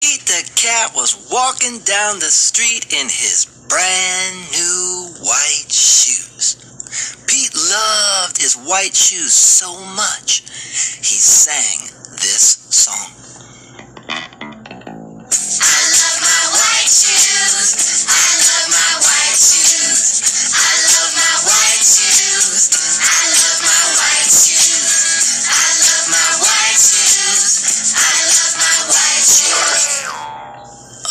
Pete the cat was walking down the street in his brand new white shoes. Pete loved his white shoes so much, he sang this song. I love my white shoes. I love my white shoes. I love my white shoes. I love my white shoes. I love my white shoes. I love my white shoes.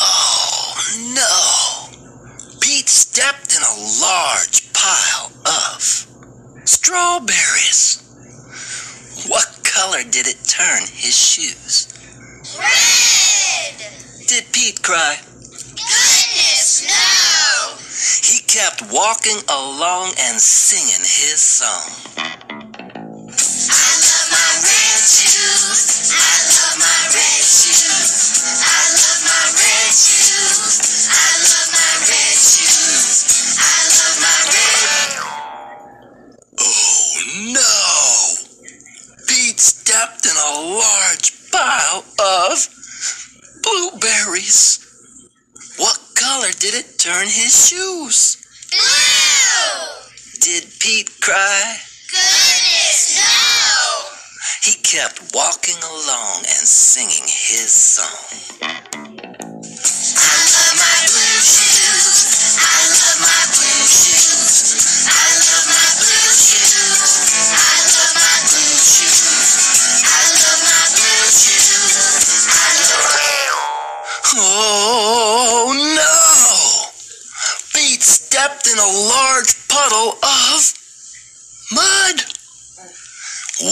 Oh no! Pete stepped in a large pile of strawberries. What color did it turn his shoes? Red! Did Pete cry? Goodness, no! He kept walking along and singing his song. I love my red shoes. I love my red shoes. I love my red shoes. I love my red shoes. I love my red. Oh no! Pete stepped in a large pile of blueberries. What color did it turn his shoes? Blue! Did Pete cry? Goodness, no! He kept walking along and singing his song. I love my blue shoes. I love my blue shoes. I love my blue shoes. I love my blue shoes. I love my blue shoes. I love my... Oh no! Pete stepped in a large puddle of mud.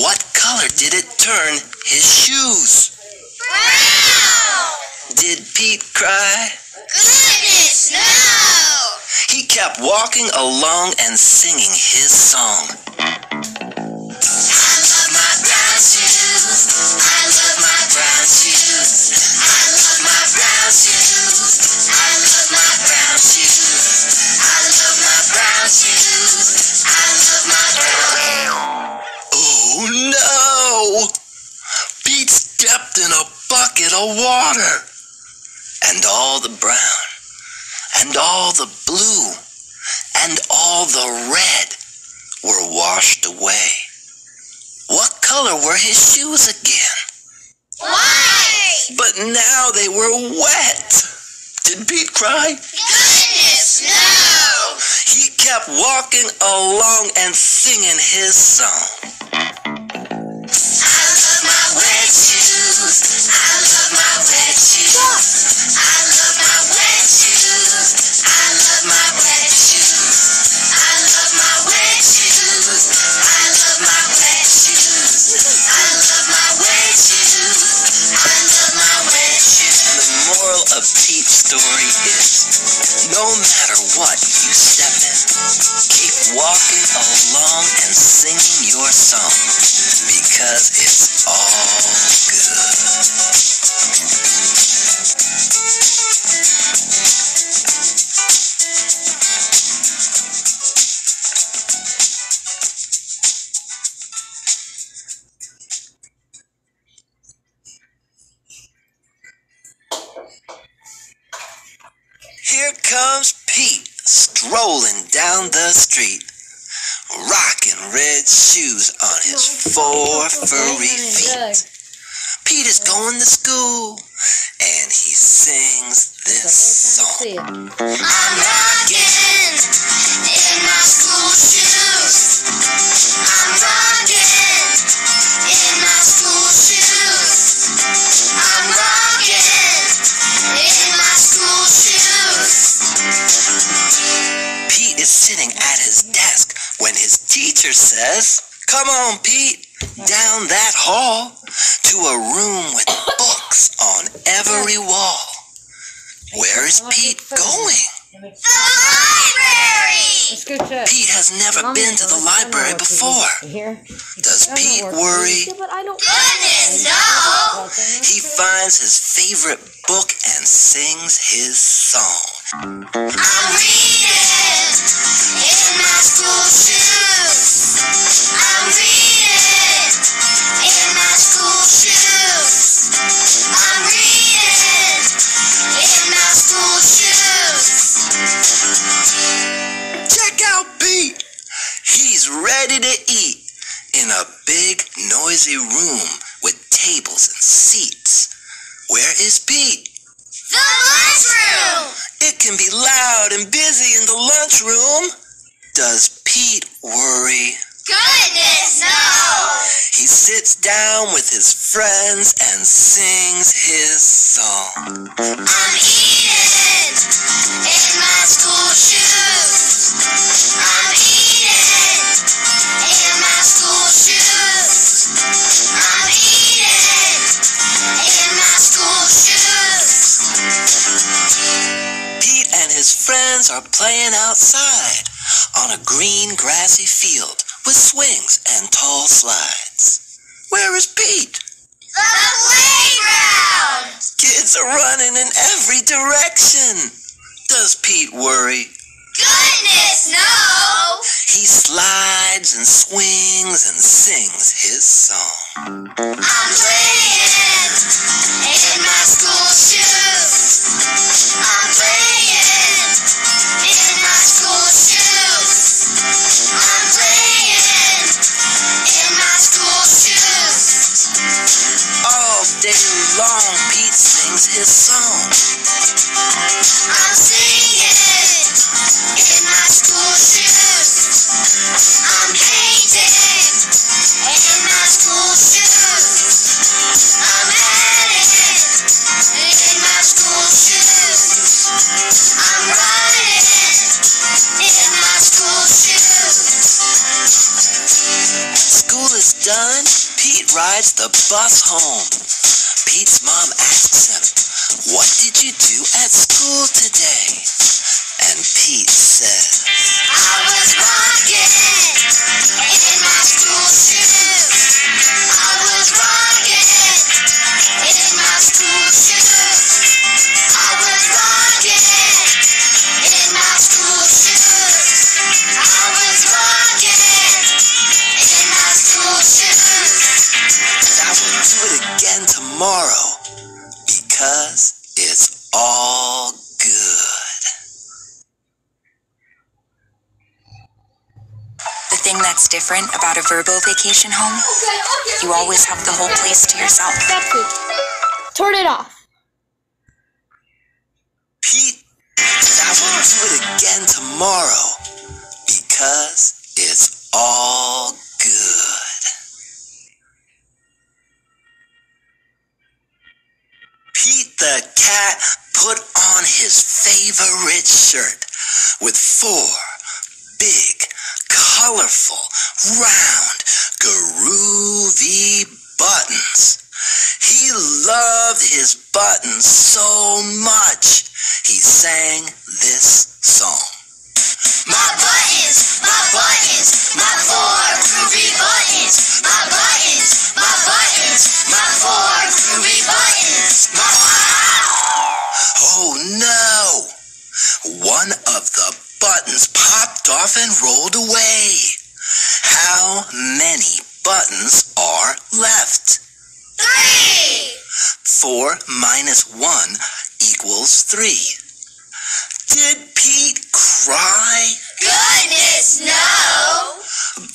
What color did it turn his shoes? Brown! Did Pete cry? Goodness, no! He kept walking along and singing his song. I love my brown shoes. I love my brown shoes. I love my brown shoes. I love my brown shoes. I love my brown shoes. I love my brown. Oh no! Pete stepped in a bucket of water. And all the brown, and all the blue, and all the red were washed away. What color were his shoes again? White! But now they were wet. Did Pete cry? Goodness, no! He kept walking along and singing his song. I love my wet shoes. I love my wet shoes. I love my wet shoes. I love my wet shoes. I love my wet shoes. I love my wet shoes. I love my wet shoes. I love my wet shoes. The moral of Pete's story is, no matter what you step in, keep walking along and singing your song, because it's all good. Here comes Pete strolling down the street, rocking red shoes on his 4 furry feet. Pete is going to school, and he sings this song. I'm rocking in my school shoes. I'm rocking in my school shoes. I'm rocking in my school shoes. Pete is sitting at his desk when his teacher says, "Come on, Pete, down that hall to a room with books on every wall." Where is Pete going? The library! Pete has never been to the library before. Does Pete worry? Goodness, no! He finds his favorite book and sings his song. I'm reading in my school shoes. I'm reading in my school shoes. I'm reading Where is Pete? The lunchroom! It can be loud and busy in the lunchroom. Does Pete worry? Goodness, no! He sits down with his friends and sings his song. I'm eating in my school shoes. I'm eating in my school shoes. I'm eating in my school shoes. Pete and his friends are playing outside on a green grassy field with swings and tall slides. Where is Pete? The playground! Kids are running in every direction. Does Pete worry? Goodness, no! He slides and swings and sings his song. I'm playing in my school shoes. I'm playing in my school shoes. I'm playing in my school shoes. All day long, Pete sings his song. I'm singing in my school shoes. I'm painting in my school shoes. I'm adding in my school shoes. I'm writing in my school shoes. School is done. Pete rides the bus home. Pete's mom asks him, "What did you do at school today?" And Pete says, I was rocking in my school shoes. I was rocking in my school shoes. I was rocking in my school shoes. I was rocking in my school shoes. "And I will do it again tomorrow because it's all good." The thing that's different about a verbal vacation home, you always have the whole place to yourself. That's it. Turn it off. Pete, and I will do it again tomorrow because it's all good. Pete the cat put on his favorite shirt with 4 big, colorful, round, groovy buttons. He loved his buttons so much, he sang this song. My buttons, my 4 groovy buttons. My buttons, my 4 groovy buttons. Oh no! One of the buttons popped off and rolled away. How many buttons are left? 3! 4 minus 1 equals 3. Did Pete cry? Goodness, no!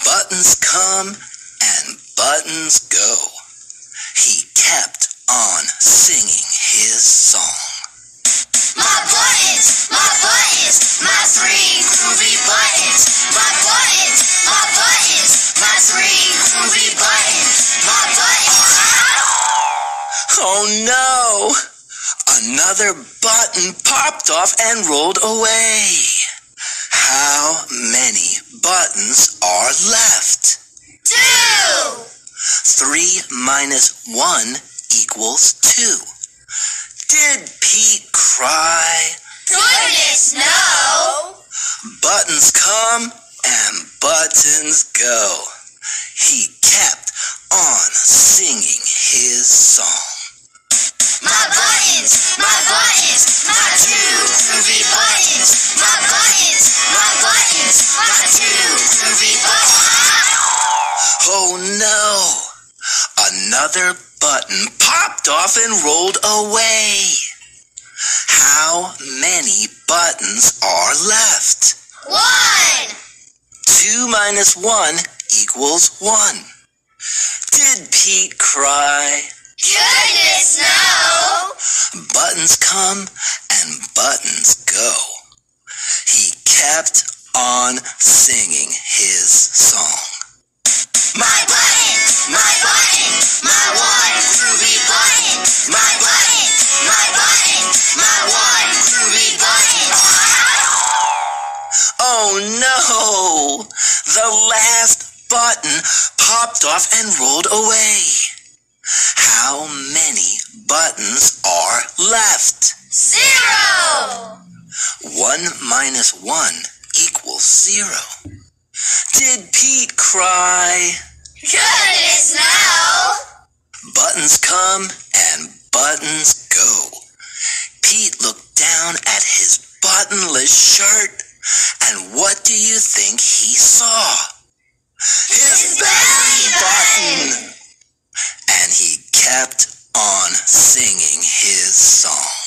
Buttons come and buttons go. He kept on singing his song. My buttons, my 3 groovy buttons. My buttons, my 3 groovy buttons. My buttons. Oh no! Another button popped off and rolled away. How many buttons are left? 2! 3 minus 1 equals 2. Did Pete cry? Goodness, no! Buttons come and buttons go. He kept on singing his song. My buttons, my 2 groovy buttons. My buttons, my 2 groovy buttons. Oh no! Another button popped off and rolled away. How many buttons are left? 1! 2 minus 1 equals 1. Did Pete cry? Goodness, no! Buttons come and buttons go. He kept on singing his song. My button, my button, my one groovy button. My button, my button, my one groovy button. Oh no! The last button popped off and rolled away. How many buttons are left? 0! 1 minus 1 equals 0. Did Pete cry? Goodness, no! Buttons come and buttons go. Pete looked down at his buttonless shirt, and what do you think he saw? His belly button! And he kept on singing his song.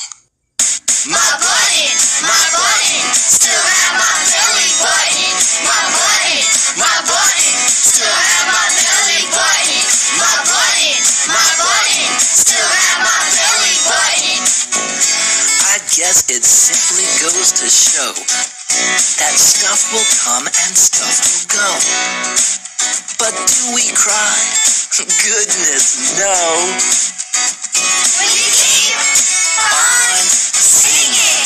My button, still have my belly button. My button, still have my belly button. My button, still have my belly button. I guess it simply goes to show that stuff will come and stuff will go. But do we cry? Goodness, no. When you keep on singing.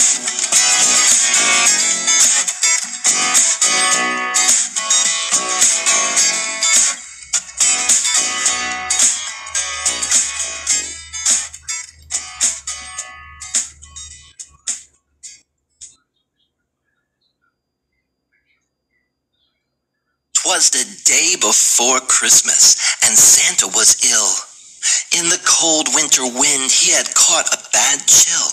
Twas the day before Christmas, and Santa was ill. In the cold winter wind, he had caught a bad chill.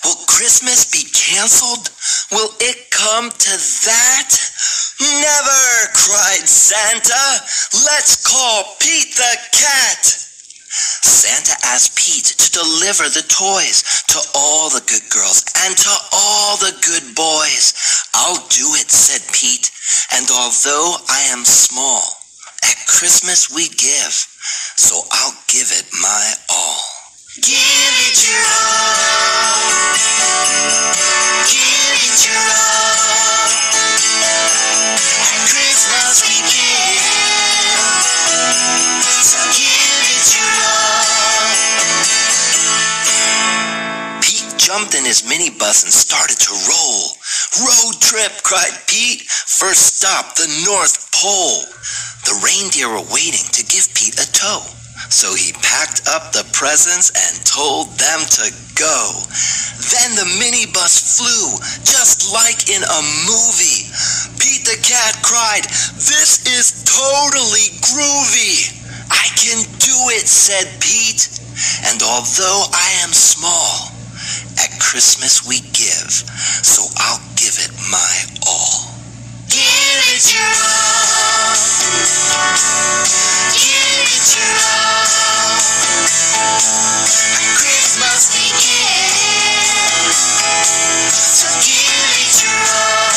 Will Christmas be canceled? Will it come to that? Never, cried Santa. Let's call Pete the cat. Santa asked Pete to deliver the toys to all the good girls and to all the good boys. I'll do it, said Pete, and although I am small, at Christmas we give, so I'll give it my all. Give it your all. Give it your all. At Christmas we give, so give it your all. Pete jumped in his minibus and started to roll. Road trip, cried Pete. First stop, the North Pole. The reindeer were waiting to give Pete a tow. So he packed up the presents and told them to go. Then the minibus flew, just like in a movie. Pete the cat cried, "This is totally groovy." "I can do it," said Pete. And although I am small, at Christmas we give, so I'll give it my all. Give it your all. Give it your all. At Christmas we give, so give it your all.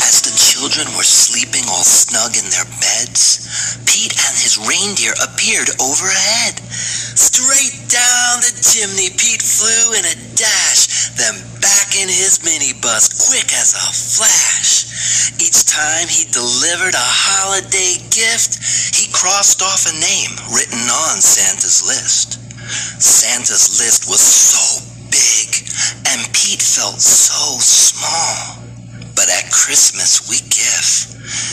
As the children were sleeping all snug in their beds, Pete and his reindeer appeared overhead. Straight down the chimney Pete flew in a dash, then back in his minibus quick as a flash. Each time he delivered a holiday gift, he crossed off a name written on Santa's list. Santa's list was so big, and Pete felt so small. But at Christmas we give,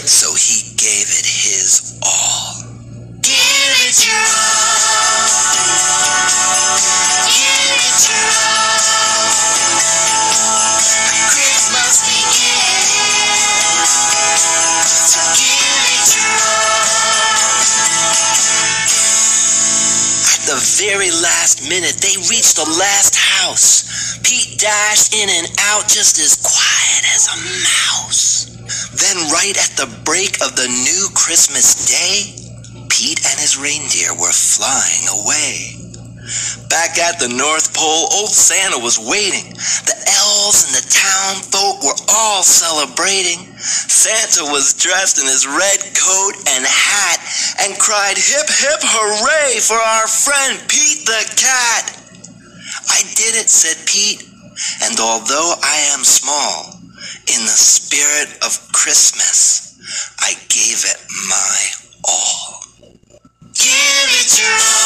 so he gave it his all. Give it your all. Give it your all. At Christmas we give, so give it your all. At the very last minute, they reached the last house. Pete dashed in and out just as quiet as a mouse. Then right at the break of the new Christmas day, Pete and his reindeer were flying away. Back at the North Pole, old Santa was waiting. The elves and the town folk were all celebrating. Santa was dressed in his red coat and hat and cried hip hip hooray for our friend Pete the cat. I did it, said Pete, and although I am small, in the spirit of Christmas, I gave it my all. Give it your all.